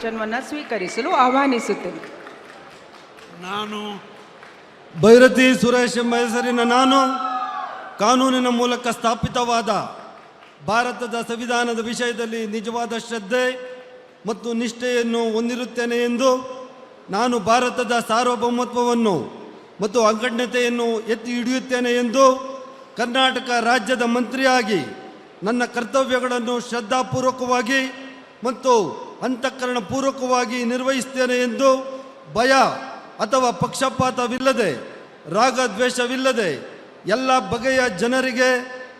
ವಚನವನ್ನು ಸ್ವೀಕರಿಸಲು ಆಹ್ವಾನಿಸುತ್ತೇನೆ. ನಾನು ಭೈರತಿ ಸುರೇಶ್ ಎಂಬ ಹೆಸರಿನ ನಾನು ಕಾನೂನಿನ ಮೂಲಕ ಸ್ಥಾಪಿತವಾದ ಭಾರತದ ಸಂವಿಧಾನದ ವಿಷಯದಲ್ಲಿ ನಿಜವಾದ ಶ್ರದ್ಧೆ ಮತ್ತು ನಿಷ್ಠೆಯನ್ನು ಹೊಂದಿರುತ್ತೇನೆ ಎಂದು ನಾನು ಭಾರತದ ಸಾರ್ವಭೌಮತ್ವವನ್ನು ಮತ್ತು ಅಖಂಡತೆಯನ್ನು ಎತ್ತಿ ಹಿಡಿಯುತ್ತೇನೆ ಎಂದು ಕರ್ನಾಟಕ ರಾಜ್ಯದ ಮಂತ್ರಿಯಾಗಿ ನನ್ನ ಕರ್ತವ್ಯಗಳನ್ನು ಶ್ರದ್ಧಾಪೂರ್ವಕವಾಗಿ ಮತ್ತು ಅಂತಃಕರಣಪೂರ್ವಕವಾಗಿ ನಿರ್ವಹಿಸುತ್ತೇನೆ ಎಂದು ಭಯ ಅಥವಾ ಪಕ್ಷಪಾತವಿಲ್ಲದೆ ರಾಗದ್ವೇಷವಿಲ್ಲದೆ ಎಲ್ಲ ಬಗೆಯ ಜನರಿಗೆ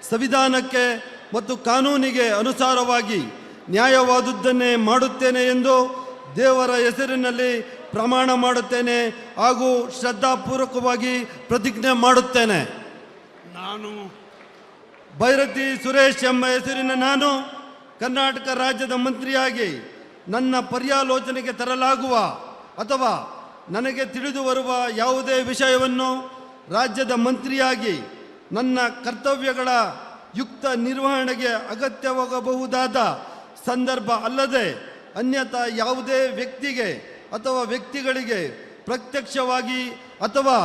ಸಂವಿಧಾನಕ್ಕೆ ಮತ್ತು ಕಾನೂನಿಗೆ ಅನುಸಾರವಾಗಿ ನ್ಯಾಯವಾದುದನ್ನೇ ಮಾಡುತ್ತೇನೆ ಎಂದು ದೇವರ ಹೆಸರಿನಲ್ಲಿ ಪ್ರಮಾಣ ಮಾಡುತ್ತೇನೆ ಹಾಗೂ ಶ್ರದ್ಧಾಪೂರ್ವಕವಾಗಿ ಪ್ರತಿಜ್ಞೆ ಮಾಡುತ್ತೇನೆ. ನಾನು ಭೈರತಿ ಸುರೇಶ್ ಎಂಬ ಹೆಸರಿನ ನಾನು ಕರ್ನಾಟಕ ರಾಜ್ಯದ ಮಂತ್ರಿಯಾಗಿ ನನ್ನ ಪರ್ಯಾಲೋಚನೆಗೆ ತರಲಾಗುವ ಅಥವಾ ನನಗೆ ತಿಳಿದು ಬರುವ ಯಾವುದೇ ವಿಷಯವನ್ನು ರಾಜ್ಯದ ಮಂತ್ರಿಯಾಗಿ ನನ್ನ ಕರ್ತವ್ಯಗಳ ಯುಕ್ತ ನಿರ್ವಹಣೆಗೆ ಅಗತ್ಯವಾಗಬಹುದಾದ ಸಂದರ್ಭ ಅಲ್ಲದೆ ಅನ್ಯಥಾ ಯಾವುದೇ ವ್ಯಕ್ತಿಗೆ ಅಥವಾ ವ್ಯಕ್ತಿಗಳಿಗೆ ಪ್ರತ್ಯಕ್ಷವಾಗಿ ಅಥವಾ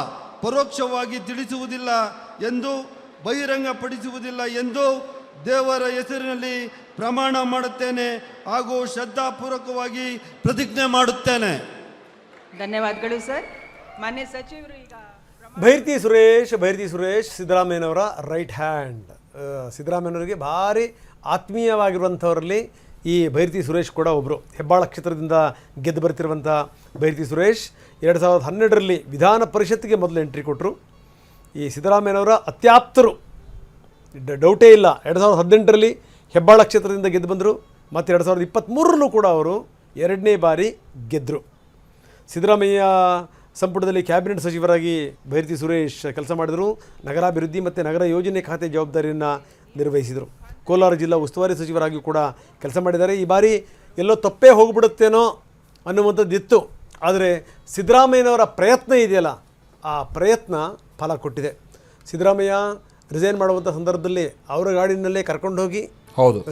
ಪರೋಕ್ಷವಾಗಿ ತಿಳಿಸುವುದಿಲ್ಲ ಎಂದು ಬಹಿರಂಗಪಡಿಸುವುದಿಲ್ಲ ಎಂದು ದೇವರ ಹೆಸರಿನಲ್ಲಿ ಪ್ರಮಾಣ ಮಾಡುತ್ತೇನೆ ಹಾಗೂ ಶ್ರದ್ಧಾಪೂರ್ವಕವಾಗಿ ಪ್ರತಿಜ್ಞೆ ಮಾಡುತ್ತೇನೆ. ಧನ್ಯವಾದಗಳು ಸರ್. ಮಾನ್ಯ ಸಚಿವರು ಈಗ ಭೈರತಿ ಸುರೇಶ್ ಸಿದ್ದರಾಮಯ್ಯನವರ ರೈಟ್ ಹ್ಯಾಂಡ್. ಸಿದ್ದರಾಮಯ್ಯನವರಿಗೆ ಭಾರಿ ಆತ್ಮೀಯವಾಗಿರುವಂಥವರಲ್ಲಿ ಈ ಭೈರತಿ ಸುರೇಶ್ ಕೂಡ ಒಬ್ಬರು. ಹೆಬ್ಬಾಳ ಕ್ಷೇತ್ರದಿಂದ ಗೆದ್ದು ಬರ್ತಿರುವಂಥ ಭೈರತಿ ಸುರೇಶ್ 2012ರಲ್ಲಿ ವಿಧಾನ ಪರಿಷತ್ತಿಗೆ ಮೊದಲು ಎಂಟ್ರಿ ಕೊಟ್ಟರು. ಈ ಸಿದ್ದರಾಮಯ್ಯನವರ ಅತ್ಯಾಪ್ತರು, ಡೌಟೇ ಇಲ್ಲ. 2018ರಲ್ಲಿ ಹೆಬ್ಬಾಳ ಕ್ಷೇತ್ರದಿಂದ ಗೆದ್ದು ಬಂದರು. ಮತ್ತು 2023ರಲ್ಲೂ ಕೂಡ ಅವರು 2ನೇ ಬಾರಿ ಗೆದ್ದರು. ಸಿದ್ದರಾಮಯ್ಯ ಸಂಪುಟದಲ್ಲಿ ಕ್ಯಾಬಿನೆಟ್ ಸಚಿವರಾಗಿ ಭೈರತಿ ಸುರೇಶ್ ಕೆಲಸ ಮಾಡಿದರು. ನಗರಾಭಿವೃದ್ಧಿ ಮತ್ತು ನಗರ ಯೋಜನೆ ಖಾತೆ ಜವಾಬ್ದಾರಿಯನ್ನು ನಿರ್ವಹಿಸಿದರು. ಕೋಲಾರ ಜಿಲ್ಲಾ ಉಸ್ತುವಾರಿ ಸಚಿವರಾಗಿಯೂ ಕೂಡ ಕೆಲಸ ಮಾಡಿದ್ದಾರೆ. ಈ ಬಾರಿ ಎಲ್ಲೋ ತಪ್ಪೇ ಹೋಗ್ಬಿಡುತ್ತೇನೋ ಅನ್ನುವಂಥದ್ದಿತ್ತು. ಆದರೆ ಸಿದ್ದರಾಮಯ್ಯನವರ ಪ್ರಯತ್ನ ಇದೆಯಲ್ಲ, ಆ ಪ್ರಯತ್ನ ಫಲ ಕೊಟ್ಟಿದೆ. ಸಿದ್ದರಾಮಯ್ಯ ರಿಸೈನ್ ಮಾಡುವಂಥ ಸಂದರ್ಭದಲ್ಲಿ ಅವರ ಗಾಡಿನಲ್ಲೇ ಕರ್ಕೊಂಡು ಹೋಗಿ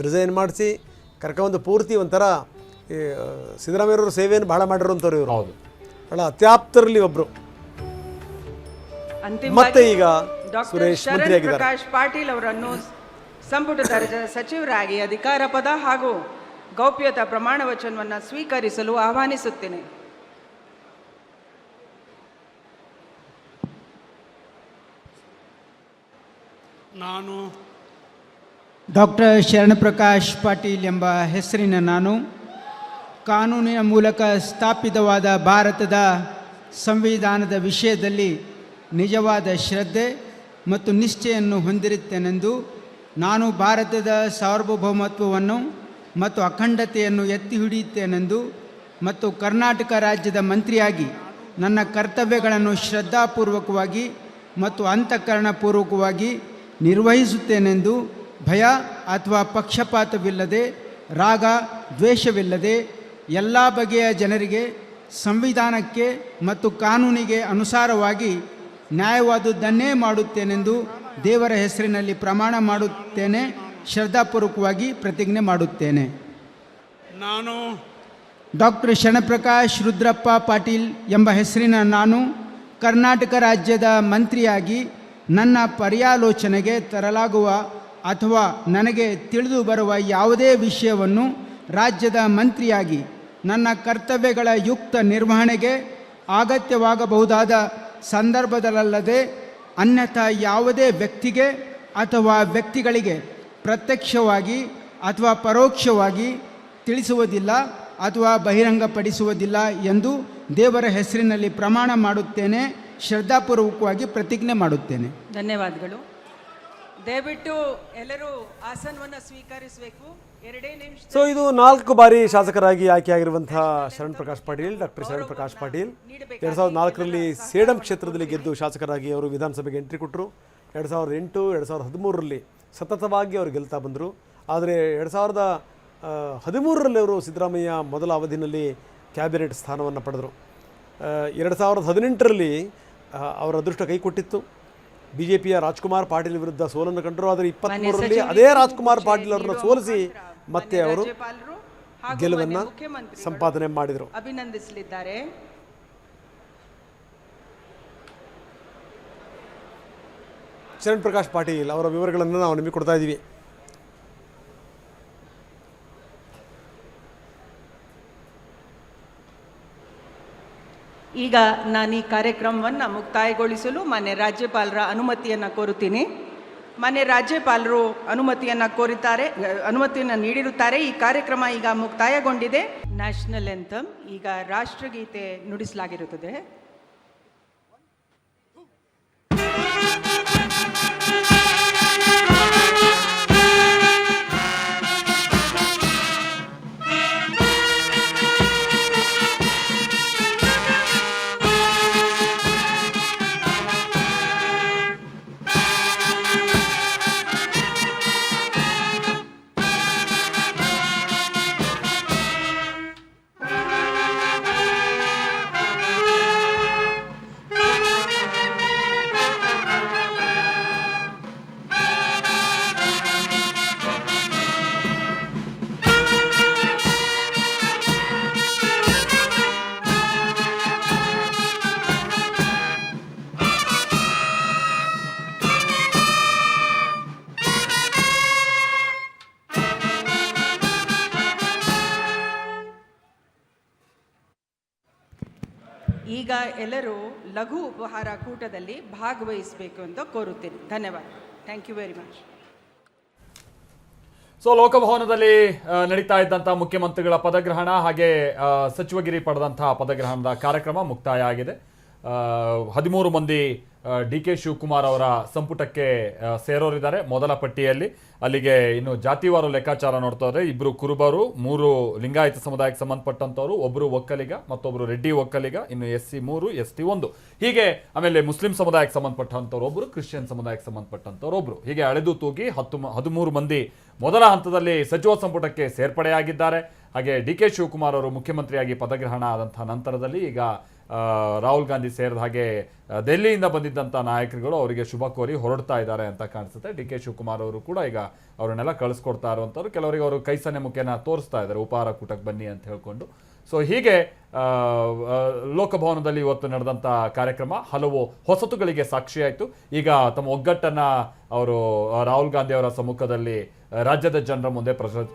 ರಿಸೈನ್ ಮಾಡಿಸಿ ಕರ್ಕೊಂಡು ಪೂರ್ತಿ ಒಂಥರ ಸಿದ್ದರಾಮಯ್ಯವ್ರ ಸೇವೆಯನ್ನು ಬಹಳ ಮಾಡಿರುವಂಥವ್ರು ಇವರು. ಬಹಳ ಅತ್ಯಾಪ್ತರಲ್ಲಿ ಒಬ್ಬರು. ಮತ್ತೆ ಈಗ ಸುರೇಶ್ ಮಂತ್ರಿಯಾಗಿದ್ದಾರೆ. ಪ್ರಕಾಶ್ ಪಾಟೀಲ್ ಅವರನ್ನು ಸಂಪುಟದ ಸಚಿವರಾಗಿ ಅಧಿಕಾರ ಪದ ಹಾಗೂ ಗೌಪ್ಯತಾ ಪ್ರಮಾಣ ವಚನವನ್ನು ಸ್ವೀಕರಿಸಲು ಆಹ್ವಾನಿಸುತ್ತೇನೆ. ನಾನು ಡಾಕ್ಟರ್ ಶರಣಪ್ರಕಾಶ್ ಪಾಟೀಲ್ ಎಂಬ ಹೆಸರಿನ ನಾನು ಕಾನೂನಿನ ಮೂಲಕ ಸ್ಥಾಪಿತವಾದ ಭಾರತದ ಸಂವಿಧಾನದ ವಿಷಯದಲ್ಲಿ ನಿಜವಾದ ಶ್ರದ್ಧೆ ಮತ್ತು ನಿಷ್ಠೆಯನ್ನು ಹೊಂದಿರುತ್ತೇನೆಂದು ನಾನು ಭಾರತದ ಸಾರ್ವಭೌಮತ್ವವನ್ನು ಮತ್ತು ಅಖಂಡತೆಯನ್ನು ಎತ್ತಿ ಹಿಡಿಯುತ್ತೇನೆಂದು ಮತ್ತು ಕರ್ನಾಟಕ ರಾಜ್ಯದ ಮಂತ್ರಿಯಾಗಿ ನನ್ನ ಕರ್ತವ್ಯಗಳನ್ನು ಶ್ರದ್ಧಾಪೂರ್ವಕವಾಗಿ ಮತ್ತು ಅಂತಃಕರಣಪೂರ್ವಕವಾಗಿ ನಿರ್ವಹಿಸುತ್ತೇನೆಂದು ಭಯ ಅಥವಾ ಪಕ್ಷಪಾತವಿಲ್ಲದೆ ರಾಗ ದ್ವೇಷವಿಲ್ಲದೆ ಎಲ್ಲ ಬಗೆಯ ಜನರಿಗೆ ಸಂವಿಧಾನಕ್ಕೆ ಮತ್ತು ಕಾನೂನಿಗೆ ಅನುಸಾರವಾಗಿ ನ್ಯಾಯವಾದುದನ್ನೇ ಮಾಡುತ್ತೇನೆಂದು ದೇವರ ಹೆಸರಿನಲ್ಲಿ ಪ್ರಮಾಣ ಮಾಡುತ್ತೇನೆ. ಶ್ರದ್ಧಾಪೂರ್ವಕವಾಗಿ ಪ್ರತಿಜ್ಞೆ ಮಾಡುತ್ತೇನೆ. ನಾನು ಡಾಕ್ಟರ್ ಶರಣಪ್ರಕಾಶ್ ರುದ್ರಪ್ಪ ಪಾಟೀಲ್ ಎಂಬ ಹೆಸರಿನ ನಾನು ಕರ್ನಾಟಕ ರಾಜ್ಯದ ಮಂತ್ರಿಯಾಗಿ ನನ್ನ ಪರ್ಯಾಲೋಚನೆಗೆ ತರಲಾಗುವ ಅಥವಾ ನನಗೆ ತಿಳಿದು ಬರುವ ಯಾವುದೇ ವಿಷಯವನ್ನು ರಾಜ್ಯದ ಮಂತ್ರಿಯಾಗಿ ನನ್ನ ಕರ್ತವ್ಯಗಳ ಯುಕ್ತ ನಿರ್ವಹಣೆಗೆ ಅಗತ್ಯವಾಗಬಹುದಾದ ಸಂದರ್ಭದಲ್ಲದೆ ಅನ್ಯಥಾ ಯಾವುದೇ ವ್ಯಕ್ತಿಗೆ ಅಥವಾ ವ್ಯಕ್ತಿಗಳಿಗೆ ಪ್ರತ್ಯಕ್ಷವಾಗಿ ಅಥವಾ ಪರೋಕ್ಷವಾಗಿ ತಿಳಿಸುವುದಿಲ್ಲ ಅಥವಾ ಬಹಿರಂಗಪಡಿಸುವುದಿಲ್ಲ ಎಂದು ದೇವರ ಹೆಸರಿನಲ್ಲಿ ಪ್ರಮಾಣ ಮಾಡುತ್ತೇನೆ. ಶ್ರದ್ಧಾಪೂರ್ವಕವಾಗಿ ಪ್ರತಿಜ್ಞೆ ಮಾಡುತ್ತೇನೆ. ಧನ್ಯವಾದಗಳು. ದಯವಿಟ್ಟು ಎಲ್ಲರೂ ಆಸನವನ್ನು ಸ್ವೀಕರಿಸಬೇಕು. 2 ನಿಮಿಷ. ಸೊ ಇದು 4 ಬಾರಿ ಶಾಸಕರಾಗಿ ಆಯ್ಕೆಯಾಗಿರುವಂತಹ ಶರಣಪ್ರಕಾಶ್ ಪಾಟೀಲ್, ಡಾಕ್ಟರ್ ಶರಣಪ್ರಕಾಶ್ ಪಾಟೀಲ್ 2004ರಲ್ಲಿ ಸೇಡಂ ಕ್ಷೇತ್ರದಲ್ಲಿ ಗೆದ್ದು ಶಾಸಕರಾಗಿ ಅವರು ವಿಧಾನಸಭೆಗೆ ಎಂಟ್ರಿ ಕೊಟ್ಟರು. 2008, 2013ರಲ್ಲಿ ಸತತವಾಗಿ ಅವರು ಗೆಲ್ತಾ ಬಂದರು. ಆದರೆ 2013ರಲ್ಲಿ ಅವರು ಸಿದ್ದರಾಮಯ್ಯ ಮೊದಲ ಅವಧಿಯಲ್ಲಿ ಕ್ಯಾಬಿನೆಟ್ ಸ್ಥಾನವನ್ನು ಪಡೆದರು. 2018ರಲ್ಲಿ ಅವರ ಅದೃಷ್ಟ ಕೈ ಕೊಟ್ಟಿತ್ತು. ಬಿಜೆಪಿಯ ರಾಜ್ಕುಮಾರ್ ಪಾಟೀಲ್ ವಿರುದ್ಧ ಸೋಲನ್ನು ಕಂಡರು. ಆದರೆ 23ರಲ್ಲಿ ಅದೇ ರಾಜ್ಕುಮಾರ್ ಪಾಟೀಲ್ ಅವರನ್ನು ಸೋಲಿಸಿ ಮತ್ತೆ ಅವರು ಹಾಗೂ ಗೆಲುವನ್ನು ಮಾನ್ಯ ಮುಖ್ಯಮಂತ್ರಿಗಳು ಸಂಪಾದನೆ ಮಾಡಿದರು. ಅಭಿನಂದಿಸಲಿದ್ದಾರೆ. ಶರಣ್ ಪ್ರಕಾಶ್ ಪಾಟೀಲ್ ಅವರ ವಿವರಗಳನ್ನು ನಾವು ನಿಮಗೆ ಕೊಡ್ತಾ ಇದ್ದೀವಿ. ಈಗ ನಾನು ಈ ಕಾರ್ಯಕ್ರಮವನ್ನು ಮುಕ್ತಾಯಗೊಳಿಸಲು ಮಾನ್ಯ ರಾಜ್ಯಪಾಲರ ಅನುಮತಿಯನ್ನು ಕೋರುತ್ತೀನಿ. ಮಾನ್ಯ ರಾಜ್ಯಪಾಲರು ಅನುಮತಿಯನ್ನು ನೀಡಿರುತ್ತಾರೆ. ಈ ಕಾರ್ಯಕ್ರಮ ಈಗ ಮುಕ್ತಾಯಗೊಂಡಿದೆ. ನ್ಯಾಷನಲ್ ಎಂಥಮ್, ಈಗ ರಾಷ್ಟ್ರಗೀತೆ ನುಡಿಸಲಾಗಿರುತ್ತದೆ. ಈಗ ಎಲ್ಲರೂ ಲಘು ಉಪಹಾರ ಕೂಟದಲ್ಲಿ ಭಾಗವಹಿಸಬೇಕು ಅಂತ ಕೋರುತ್ತೇನೆ. ಧನ್ಯವಾದ. Thank you very much. So ಲೋಕಭವನದಲ್ಲಿ ನಡೀತಾ ಇದ್ದಂಥ ಮುಖ್ಯಮಂತ್ರಿಗಳ ಪದಗ್ರಹಣ ಹಾಗೆ ಸಚಿವಗಿರಿ ಪಡೆದಂತಹ ಪದಗ್ರಹಣದ ಕಾರ್ಯಕ್ರಮ ಮುಕ್ತಾಯ ಆಗಿದೆ. 13 ಮಂದಿ ಡಿ.ಕೆ. ಶಿವಕುಮಾರ್ ಅವರ ಸಂಪುಟಕ್ಕೆ ಸೇರೋರಿದ್ದಾರೆ ಮೊದಲ ಪಟ್ಟಿಯಲ್ಲಿ. ಅಲ್ಲಿಗೆ ಇನ್ನು ಜಾತಿವಾರು ಲೆಕ್ಕಾಚಾರ ನೋಡ್ತಾ ಇದ್ರೆ 2 ಕುರುಬರು, 3 ಲಿಂಗಾಯತ ಸಮುದಾಯಕ್ಕೆ ಸಂಬಂಧಪಟ್ಟಂಥವ್ರು, 1 ಒಕ್ಕಲಿಗ, ಮತ್ತೊಬ್ಬರು ರೆಡ್ಡಿ ಒಕ್ಕಲಿಗ, ಇನ್ನು SC 3, ST 1, ಹೀಗೆ ಆಮೇಲೆ ಮುಸ್ಲಿಂ ಸಮುದಾಯಕ್ಕೆ ಸಂಬಂಧಪಟ್ಟಂಥವ್ರು ಒಬ್ಬರು, ಕ್ರಿಶ್ಚಿಯನ್ ಸಮುದಾಯಕ್ಕೆ ಸಂಬಂಧಪಟ್ಟಂಥವ್ರು ಒಬ್ಬರು, ಹೀಗೆ ಅಳೆದು ತೂಗಿ 13 ಮಂದಿ ಮೊದಲ ಹಂತದಲ್ಲಿ ಸಚಿವ ಸಂಪುಟಕ್ಕೆ ಸೇರ್ಪಡೆಯಾಗಿದ್ದಾರೆ. ಹಾಗೆ ಡಿ.ಕೆ. ಶಿವಕುಮಾರ್ ಅವರು ಮುಖ್ಯಮಂತ್ರಿಯಾಗಿ ಪದಗ್ರಹಣ ಆದಂತಹ ನಂತರದಲ್ಲಿ ಈಗ ರಾಹುಲ್ ಗಾಂಧಿ ಸೇರಿದ ಹಾಗೆ ದೆಹಲಿಯಿಂದ ಬಂದಿದ್ದಂಥ ನಾಯಕರುಗಳು ಅವರಿಗೆ ಶುಭ ಕೋರಿ ಹೊರಡ್ತಾ ಇದ್ದಾರೆ ಅಂತ ಕಾಣಿಸುತ್ತೆ. ಡಿ.ಕೆ. ಶಿವಕುಮಾರ್ ಅವರು ಕೂಡ ಈಗ ಅವರನ್ನೆಲ್ಲ ಕಳಿಸ್ಕೊಡ್ತಾ ಇರುವಂಥವ್ರು, ಕೆಲವರಿಗೆ ಅವರು ಕೈ ಸನ್ನೆ ಮುಖೇನ ತೋರಿಸ್ತಾ ಇದ್ದಾರೆ ಉಪಹಾರ ಕೂಟಕ್ಕೆ ಬನ್ನಿ ಅಂತ ಹೇಳ್ಕೊಂಡು. ಸೊ ಹೀಗೆ ಲೋಕಭವನದಲ್ಲಿ ಇವತ್ತು ನಡೆದಂಥ ಕಾರ್ಯಕ್ರಮ ಹಲವು ಹೊಸತುಗಳಿಗೆ ಸಾಕ್ಷಿಯಾಯಿತು. ಈಗ ತಮ್ಮ ಒಗ್ಗಟ್ಟನ್ನು ಅವರು ರಾಹುಲ್ ಗಾಂಧಿ ಅವರ ಸಮ್ಮುಖದಲ್ಲಿ ರಾಜ್ಯದ ಜನರ ಮುಂದೆ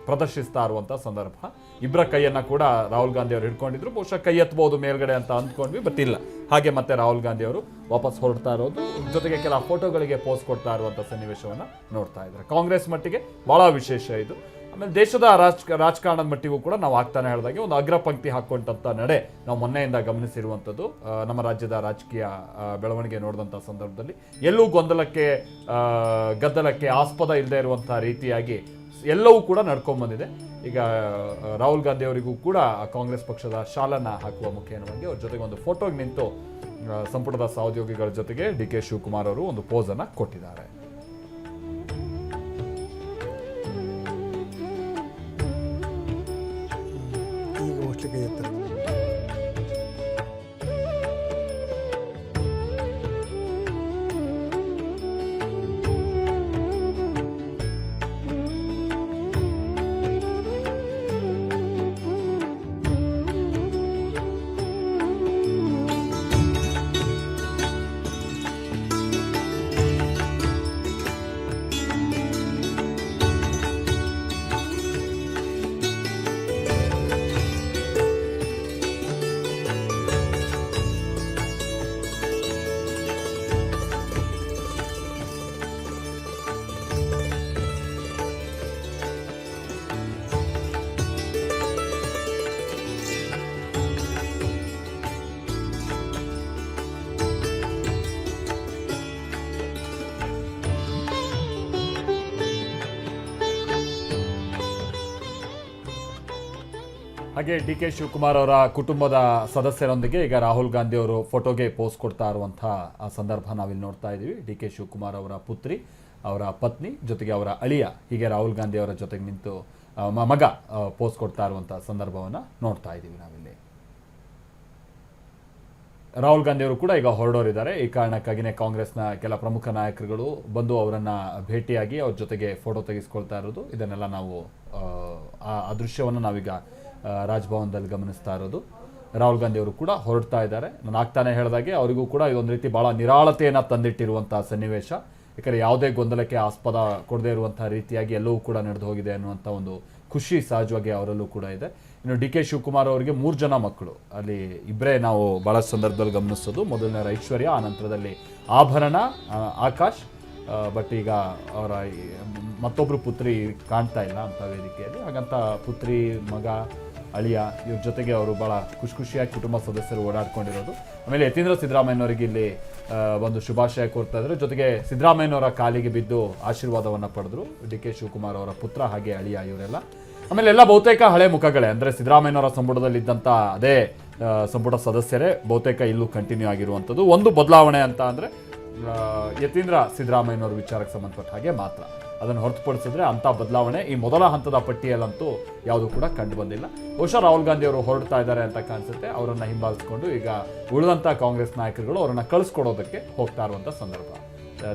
ಪ್ರದರ್ಶಿಸ್ತಾ ಇರುವಂಥ ಸಂದರ್ಭ. ಇಬ್ಬರ ಕೈಯನ್ನು ಕೂಡ ರಾಹುಲ್ ಗಾಂಧಿ ಅವರು ಹಿಡ್ಕೊಂಡಿದ್ರು. ಬಹುಶಃ ಕೈ ಎತ್ತಬಹುದು ಮೇಲ್ಗಡೆ ಅಂತ ಅಂದ್ಕೊಂಡ್ವಿ, ಬಟ್ ಇಲ್ಲ. ಹಾಗೆ ಮತ್ತೆ ರಾಹುಲ್ ಗಾಂಧಿ ಅವರು ವಾಪಸ್ ಹೊರಡ್ತಾ ಇರೋದು, ಜೊತೆಗೆ ಕೆಲ ಫೋಟೋಗಳಿಗೆ ಪೋಸ್ಟ್ ಕೊಡ್ತಾ ಇರುವಂಥ ಸನ್ನಿವೇಶವನ್ನು ನೋಡ್ತಾ ಇದ್ದಾರೆ. ಕಾಂಗ್ರೆಸ್ ಮಟ್ಟಿಗೆ ಬಹಳ ವಿಶೇಷ ಇದು. ಆಮೇಲೆ ದೇಶದ ರಾಜಕಾರಣದ ಮಟ್ಟಿಗೂ ಕೂಡ ನಾವು ಆಗ್ತಾನೆ ಹೇಳಿದಾಗೆ ಒಂದು ಅಗ್ರ ಪಂಕ್ತಿ ಹಾಕೊಂಡಂಥ ನಡೆ ನಾವು ಮೊನ್ನೆಯಿಂದ ಗಮನಿಸಿರುವಂಥದ್ದು. ನಮ್ಮ ರಾಜ್ಯದ ರಾಜಕೀಯ ಬೆಳವಣಿಗೆ ನೋಡಿದಂಥ ಸಂದರ್ಭದಲ್ಲಿ ಎಲ್ಲೂ ಗೊಂದಲಕ್ಕೆ ಗದ್ದಲಕ್ಕೆ ಆಸ್ಪದ ಇಲ್ಲದೆ ಇರುವಂಥ ರೀತಿಯಾಗಿ ಎಲ್ಲವೂ ಕೂಡ ನಡ್ಕೊಂಡ್ಬಂದಿದೆ. ಈಗ ರಾಹುಲ್ ಗಾಂಧಿ ಅವರಿಗೂ ಕೂಡ ಕಾಂಗ್ರೆಸ್ ಪಕ್ಷದ ಶಾಲನ್ನ ಹಾಕುವ ಮುಖೇನವಾಗಿ ಅವ್ರ ಜೊತೆಗೆ ಒಂದು ಫೋಟೋಗೆ ನಿಂತು ಸಂಪುಟದ ಸಹೋದ್ಯೋಗಿಗಳ ಜೊತೆಗೆ ಡಿ.ಕೆ. ಶಿವಕುಮಾರ್ ಅವರು ಒಂದು ಪೋಸನ್ನು ಕೊಟ್ಟಿದ್ದಾರೆ. ಹಾಗೆ ಡಿ.ಕೆ. ಶಿವಕುಮಾರ್ ಅವರ ಕುಟುಂಬದ ಸದಸ್ಯರೊಂದಿಗೆ ಈಗ ರಾಹುಲ್ ಗಾಂಧಿ ಅವರು ಫೋಟೋಗೆ ಪೋಸ್ ಕೊಡ್ತಾ ಇರುವಂಥ ಆ ಸಂದರ್ಭ ನಾವಿಲ್ಲಿ ನೋಡ್ತಾ ಇದ್ದೀವಿ. ಡಿ.ಕೆ. ಶಿವಕುಮಾರ್ ಅವರ ಪುತ್ರಿ, ಅವರ ಪತ್ನಿ, ಜೊತೆಗೆ ಅವರ ಅಳಿಯ, ಹೀಗೆ ರಾಹುಲ್ ಗಾಂಧಿ ಅವರ ಜೊತೆಗೆ ನಿಂತು ಮಗ ಪೋಸ್ ಕೊಡ್ತಾ ಇರುವಂಥ ಸಂದರ್ಭವನ್ನು ನೋಡ್ತಾ ಇದ್ದೀವಿ ನಾವಿಲ್ಲಿ. ರಾಹುಲ್ ಗಾಂಧಿ ಅವರು ಕೂಡ ಈಗ ಹೊರಡೋರಿದ್ದಾರೆ. ಈ ಕಾರಣಕ್ಕಾಗಿಯೇ ಕಾಂಗ್ರೆಸ್ನ ಕೆಲ ಪ್ರಮುಖ ನಾಯಕರುಗಳು ಬಂದು ಅವರನ್ನು ಭೇಟಿಯಾಗಿ ಅವ್ರ ಜೊತೆಗೆ ಫೋಟೋ ತೆಗೆಸ್ಕೊಳ್ತಾ ಇರೋದು, ಇದನ್ನೆಲ್ಲ ನಾವು ಆ ದೃಶ್ಯವನ್ನು ನಾವೀಗ ರಾಜಭವನದಲ್ಲಿ ಗಮನಿಸ್ತಾ ಇರೋದು. ರಾಹುಲ್ ಗಾಂಧಿ ಅವರು ಕೂಡ ಹೊರಡ್ತಾ ಇದ್ದಾರೆ. ನಾನು ಆಗ್ತಾನೆ ಹೇಳಿದಾಗೆ ಅವರಿಗೂ ಕೂಡ ಇದೊಂದು ರೀತಿ ಭಾಳ ನಿರಾಳತೆಯನ್ನು ತಂದಿಟ್ಟಿರುವಂತಹ ಸನ್ನಿವೇಶ. ಯಾಕಂದರೆ ಯಾವುದೇ ಗೊಂದಲಕ್ಕೆ ಆಸ್ಪದ ಕೊಡದೇ ಇರುವಂತಹ ರೀತಿಯಾಗಿ ಎಲ್ಲವೂ ಕೂಡ ನಡೆದು ಹೋಗಿದೆ ಅನ್ನುವಂಥ ಒಂದು ಖುಷಿ ಸಹಜವಾಗಿ ಅವರಲ್ಲೂ ಕೂಡ ಇದೆ. ಇನ್ನು ಡಿ ಕೆ ಶಿವಕುಮಾರ್ ಅವರಿಗೆ 3 ಜನ ಮಕ್ಕಳು, ಅಲ್ಲಿ ಇಬ್ಬರೇ ನಾವು ಭಾಳಷ್ಟು ಸಂದರ್ಭದಲ್ಲಿ ಗಮನಿಸೋದು. ಮೊದಲನೇ ಐಶ್ವರ್ಯ, ಆ ನಂತರದಲ್ಲಿ ಆಭರಣ, ಆಕಾಶ್. ಬಟ್ ಈಗ ಅವರ ಮತ್ತೊಬ್ಬರು ಪುತ್ರಿ ಕಾಣ್ತಾ ಇಲ್ಲ ಅಂತ ವೇದಿಕೆಯಲ್ಲಿ. ಹಾಗಂತ ಪುತ್ರಿ, ಮಗ, ಅಳಿಯ ಇವ್ರ ಜೊತೆಗೆ ಅವರು ಭಾಳ ಖುಷಿಯಾಗಿ ಕುಟುಂಬ ಸದಸ್ಯರು ಓಡಾಡ್ಕೊಂಡಿರೋದು. ಆಮೇಲೆ ಯತೀಂದ್ರ ಸಿದ್ದರಾಮಯ್ಯನವರಿಗೆ ಇಲ್ಲಿ ಒಂದು ಶುಭಾಶಯ ಕೋರ್ತಾ ಇದ್ದಾರೆ. ಜೊತೆಗೆ ಸಿದ್ದರಾಮಯ್ಯನವರ ಕಾಲಿಗೆ ಬಿದ್ದು ಆಶೀರ್ವಾದವನ್ನು ಪಡೆದ್ರು ಡಿ ಕೆ ಶಿವಕುಮಾರ್ ಅವರ ಪುತ್ರ ಹಾಗೆ ಅಳಿಯ ಇವರೆಲ್ಲ. ಆಮೇಲೆ ಎಲ್ಲ ಬಹುತೇಕ ಹಳೆ ಮುಖಗಳೇ, ಅಂದರೆ ಸಿದ್ದರಾಮಯ್ಯನವರ ಸಂಪುಟದಲ್ಲಿದ್ದಂಥ ಅದೇ ಸಂಪುಟ ಸದಸ್ಯರೇ ಬಹುತೇಕ ಇಲ್ಲೂ ಕಂಟಿನ್ಯೂ ಆಗಿರುವಂಥದ್ದು. ಒಂದು ಬದಲಾವಣೆ ಅಂತ ಅಂದರೆ ಯತೀಂದ್ರ ಸಿದ್ದರಾಮಯ್ಯನವರ ವಿಚಾರಕ್ಕೆ ಸಂಬಂಧಪಟ್ಟ ಹಾಗೆ ಮಾತ್ರ. ಅದನ್ನು ಹೊರತುಪಡಿಸಿದ್ರೆ ಅಂಥ ಬದಲಾವಣೆ ಈ ಮೊದಲ ಹಂತದ ಪಟ್ಟಿಯಲ್ಲಂತೂ ಯಾವುದೂ ಕೂಡ ಕಂಡು ಬಂದಿಲ್ಲ. ಬಹುಶಃ ರಾಹುಲ್ ಗಾಂಧಿ ಅವರು ಹೊರಡ್ತಾ ಇದ್ದಾರೆ ಅಂತ ಕಾಣಿಸುತ್ತೆ. ಅವರನ್ನು ಹಿಂಬಾಲಿಸಿಕೊಂಡು ಈಗ ಉಳಿದಂಥ ಕಾಂಗ್ರೆಸ್ ನಾಯಕರುಗಳು ಅವರನ್ನು ಕಳಿಸ್ಕೊಡೋದಕ್ಕೆ ಹೋಗ್ತಾ ಇರುವಂಥ ಸಂದರ್ಭ.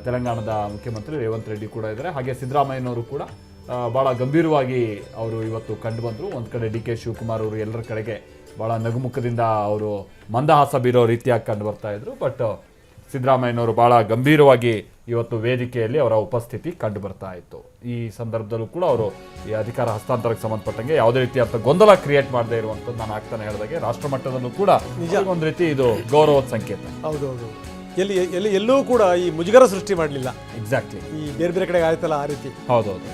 ತೆಲಂಗಾಣದ ಮುಖ್ಯಮಂತ್ರಿ ರೇವಂತ್ ರೆಡ್ಡಿ ಕೂಡ ಇದ್ದಾರೆ. ಹಾಗೆ ಸಿದ್ದರಾಮಯ್ಯನವರು ಕೂಡ ಭಾಳ ಗಂಭೀರವಾಗಿ ಅವರು ಇವತ್ತು ಕಂಡು ಬಂದರು. ಒಂದು ಕಡೆ ಡಿ ಕೆ ಶಿವಕುಮಾರ್ ಅವರು ಎಲ್ಲರ ಕಡೆಗೆ ಭಾಳ ನಗುಮುಖದಿಂದ ಅವರು ಮಂದಹಾಸ ಬೀರೋ ರೀತಿಯಾಗಿ ಕಂಡು ಬರ್ತಾ ಇದ್ರು. ಬಟ್ ಸಿದ್ದರಾಮಯ್ಯನವರು ಭಾಳ ಗಂಭೀರವಾಗಿ ಇವತ್ತು ವೇದಿಕೆಯಲ್ಲಿ ಅವರ ಉಪಸ್ಥಿತಿ ಕಂಡು ಬರ್ತಾ ಇತ್ತು. ಈ ಸಂದರ್ಭದಲ್ಲೂ ಕೂಡ ಅವರು ಈ ಅಧಿಕಾರ ಹಸ್ತಾಂತರಕ್ಕೆ ಸಂಬಂಧಪಟ್ಟಂಗೆ ಯಾವುದೇ ರೀತಿಯಾದ ಗೊಂದಲ ಕ್ರಿಯೇಟ್ ಮಾಡದೇ ಇರುವಂಥದ್ದು ನಾನು ಆಗ್ತಾನೆ ಹೇಳಿದಾಗೆ ರಾಷ್ಟ್ರ ಮಟ್ಟದಲ್ಲೂ ಕೂಡ ಒಂದು ರೀತಿ ಇದು ಗೌರವದ ಸಂಕೇತ. ಹೌದೌದು. ಎಲ್ಲೂ ಕೂಡ ಈ ಮುಜುಗರ ಸೃಷ್ಟಿ ಮಾಡಲಿಲ್ಲ. ಎಕ್ಸಾಕ್ಟ್ಲಿ. ಈ ಬೇರೆ ಬೇರೆ ಕಡೆಗೆ ಆಯ್ತಲ್ಲ ಆ ರೀತಿ. ಹೌದೌದು.